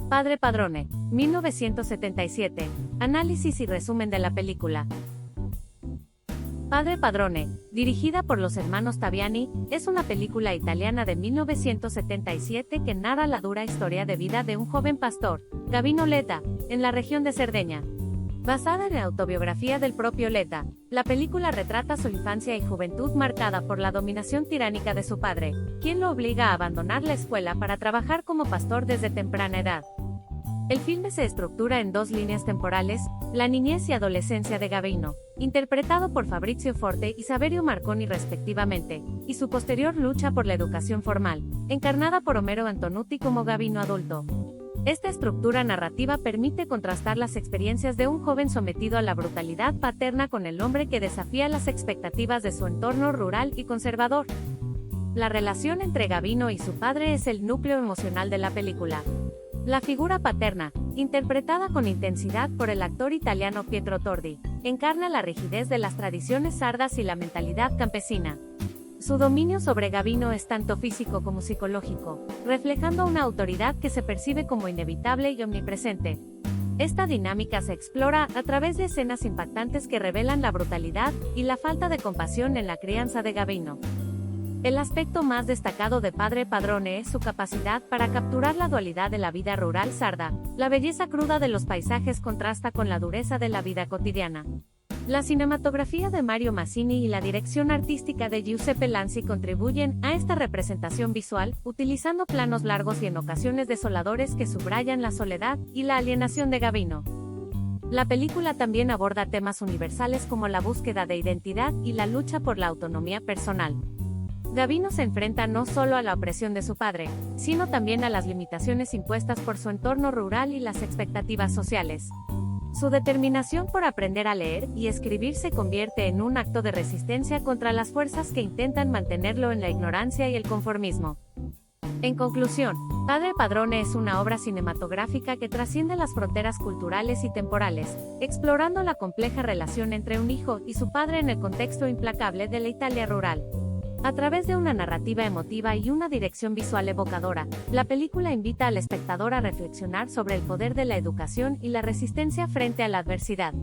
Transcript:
Padre Padrone, 1977. Análisis y resumen de la película. Padre Padrone, dirigida por los hermanos Taviani, es una película italiana de 1977 que narra la dura historia de vida de un joven pastor, Gavino Letta, en la región de Cerdeña. Basada en la autobiografía del propio Letta, la película retrata su infancia y juventud marcada por la dominación tiránica de su padre, quien lo obliga a abandonar la escuela para trabajar como pastor desde temprana edad. El filme se estructura en dos líneas temporales: la niñez y adolescencia de Gavino, interpretado por Fabrizio Forte y Saverio Marconi respectivamente, y su posterior lucha por la educación formal, encarnada por Homero Antonutti como Gavino adulto. Esta estructura narrativa permite contrastar las experiencias de un joven sometido a la brutalidad paterna con el hombre que desafía las expectativas de su entorno rural y conservador. La relación entre Gavino y su padre es el núcleo emocional de la película. La figura paterna, interpretada con intensidad por el actor italiano Pietro Tordi, encarna la rigidez de las tradiciones sardas y la mentalidad campesina. Su dominio sobre Gavino es tanto físico como psicológico, reflejando una autoridad que se percibe como inevitable y omnipresente. Esta dinámica se explora a través de escenas impactantes que revelan la brutalidad y la falta de compasión en la crianza de Gavino. El aspecto más destacado de Padre Padrone es su capacidad para capturar la dualidad de la vida rural sarda. La belleza cruda de los paisajes contrasta con la dureza de la vida cotidiana. La cinematografía de Mario Mazzini y la dirección artística de Giuseppe Lanzi contribuyen a esta representación visual, utilizando planos largos y en ocasiones desoladores que subrayan la soledad y la alienación de Gavino. La película también aborda temas universales como la búsqueda de identidad y la lucha por la autonomía personal. Gavino se enfrenta no solo a la opresión de su padre, sino también a las limitaciones impuestas por su entorno rural y las expectativas sociales. Su determinación por aprender a leer y escribir se convierte en un acto de resistencia contra las fuerzas que intentan mantenerlo en la ignorancia y el conformismo. En conclusión, Padre Padrone es una obra cinematográfica que trasciende las fronteras culturales y temporales, explorando la compleja relación entre un hijo y su padre en el contexto implacable de la Italia rural. A través de una narrativa emotiva y una dirección visual evocadora, la película invita al espectador a reflexionar sobre el poder de la educación y la resistencia frente a la adversidad.